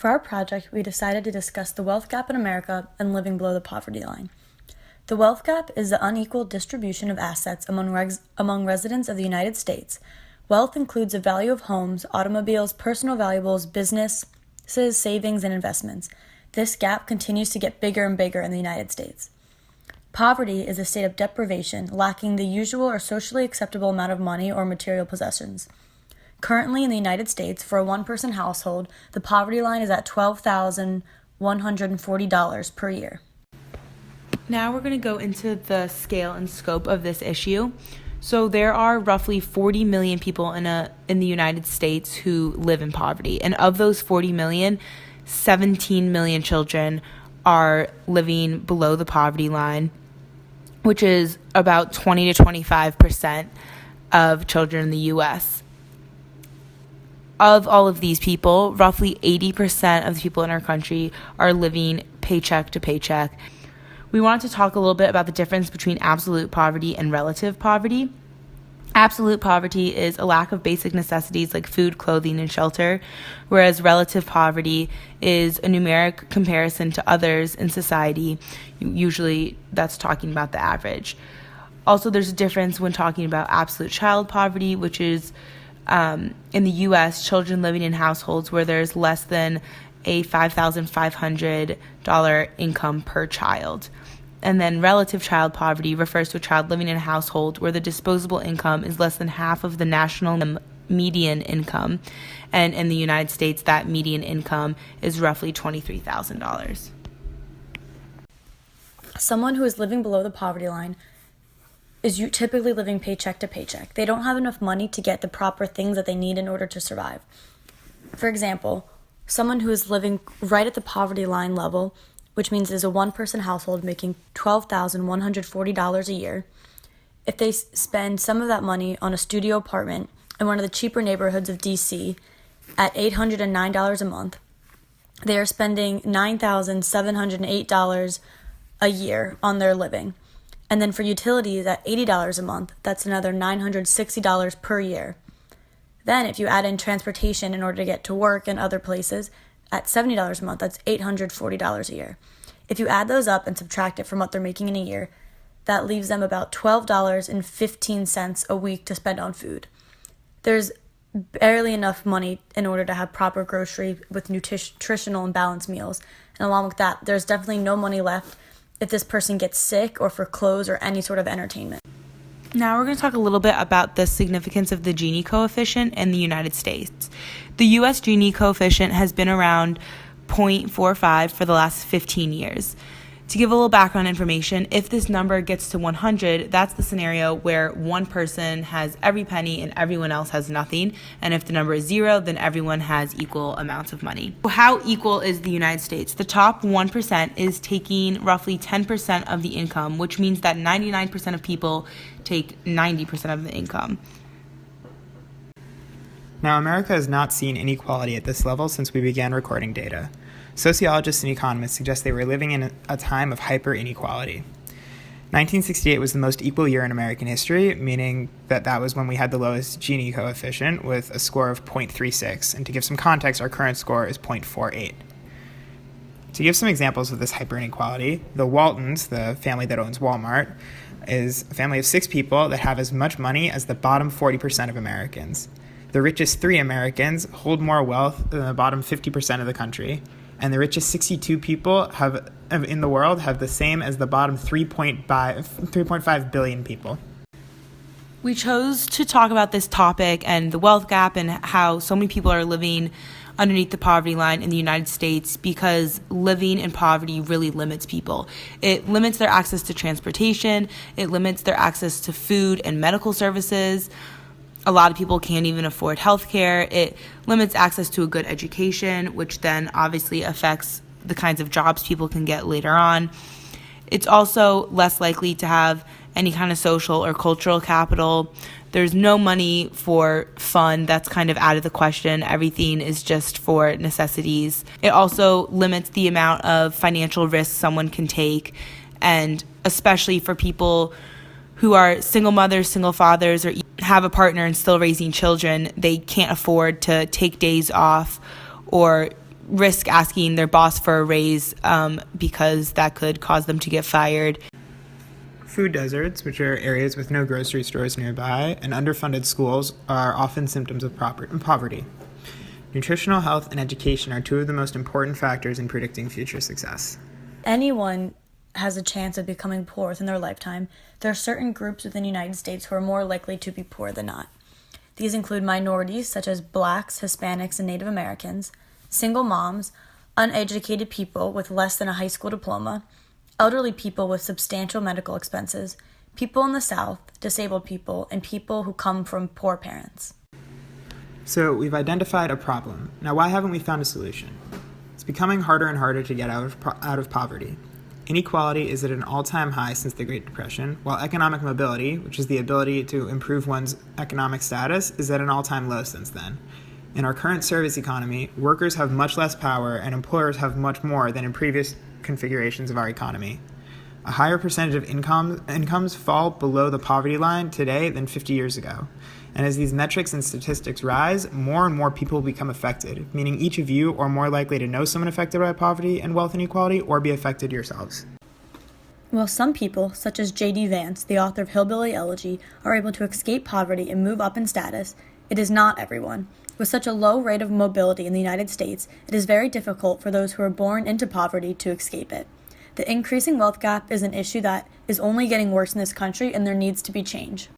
For our project, we decided to discuss the wealth gap in America and living below the poverty line. The wealth gap is the unequal distribution of assets among residents of the United States. Wealth includes the value of homes, automobiles, personal valuables, businesses, savings, and investments. This gap continues to get bigger and bigger in the United States. Poverty is a state of deprivation, lacking the usual or socially acceptable amount of money or material possessions. Currently in the United States, for a one-person household, the poverty line is at $12,140 per year. Now we're going to go into the scale and scope of this issue. So there are roughly 40 million people in the United States who live in poverty. And of those 40 million, 17 million children are living below the poverty line, which is about 20 to 25% of children in the U.S. Of all of these people, roughly 80% of the people in our country are living paycheck to paycheck. We wanted to talk a little bit about the difference between absolute poverty and relative poverty. Absolute poverty is a lack of basic necessities like food, clothing, and shelter, whereas relative poverty is a numeric comparison to others in society. Usually that's talking about the average. Also, there's a difference when talking about absolute child poverty, which is in the U.S., children living in households where there's less than a $5,500 income per child. And then relative child poverty refers to a child living in a household where the disposable income is less than half of the national median income. And in the United States, that median income is roughly $23,000. Someone who is living below the poverty line is typically living paycheck to paycheck. They don't have enough money to get the proper things that they need in order to survive. For example, someone who is living right at the poverty line level, which means is a one-person household making $12,140 a year. If they spend some of that money on a studio apartment in one of the cheaper neighborhoods of D.C. at $809 a month, they are spending $9,708 a year on their living. And then for utilities at $80 a month, that's another $960 per year. Then if you add in transportation in order to get to work and other places, at $70 a month, that's $840 a year. If you add those up and subtract it from what they're making in a year, that leaves them about $12.15 a week to spend on food. There's barely enough money in order to have proper grocery with nutritional and balanced meals. And along with that, there's definitely no money left if this person gets sick or for clothes or any sort of entertainment. Now we're going to talk a little bit about the significance of the Gini coefficient in the United States. The U.S. Gini coefficient has been around 0.45 for the last 15 years. To give a little background information, if this number gets to 100, that's the scenario where one person has every penny and everyone else has nothing. And if the number is 0, then everyone has equal amounts of money. How equal is the United States? The top 1% is taking roughly 10% of the income, which means that 99% of people take 90% of the income. Now, America has not seen inequality at this level since we began recording data. Sociologists and economists suggest they were living in a time of hyper-inequality. 1968 was the most equal year in American history, meaning that was when we had the lowest Gini coefficient with a score of 0.36. And to give some context, our current score is 0.48. To give some examples of this hyper-inequality, the Waltons, the family that owns Walmart, is a family of 6 people that have as much money as the bottom 40% of Americans. The richest 3 Americans hold more wealth than the bottom 50% of the country. And the richest 62 people in the world have the same as the bottom 3.5 billion people. We chose to talk about this topic and the wealth gap and how so many people are living underneath the poverty line in the United States because living in poverty really limits people. It limits their access to transportation. It limits their access to food and medical services. A lot of people can't even afford health care. It limits access to a good education, which then obviously affects the kinds of jobs people can get later on. It's also less likely to have any kind of social or cultural capital. There's no money for fun. That's kind of out of the question. Everything is just for necessities. It also limits the amount of financial risk someone can take, and especially for people who are single mothers, single fathers, or have a partner and still raising children, they can't afford to take days off or risk asking their boss for a raise because that could cause them to get fired. Food deserts, which are areas with no grocery stores nearby, and underfunded schools are often symptoms of poverty. Nutritional health and education are two of the most important factors in predicting future success. Anyone has a chance of becoming poor within their lifetime. There are certain groups within the United States who are more likely to be poor than not. These include minorities such as Blacks, Hispanics, and Native Americans, single moms, uneducated people with less than a high school diploma, elderly people with substantial medical expenses, people in the South, disabled people, and people who come from poor parents. So we've identified a problem. Now, why haven't we found a solution? It's becoming harder and harder to get out of poverty. Inequality is at an all-time high since the Great Depression, while economic mobility, which is the ability to improve one's economic status, is at an all-time low since then. In our current service economy, workers have much less power and employers have much more than in previous configurations of our economy. A higher percentage of incomes fall below the poverty line today than 50 years ago. And as these metrics and statistics rise, more and more people become affected, meaning each of you are more likely to know someone affected by poverty and wealth inequality or be affected yourselves. While some people, such as J.D. Vance, the author of Hillbilly Elegy, are able to escape poverty and move up in status, it is not everyone. With such a low rate of mobility in the United States, it is very difficult for those who are born into poverty to escape it. The increasing wealth gap is an issue that is only getting worse in this country, and there needs to be change.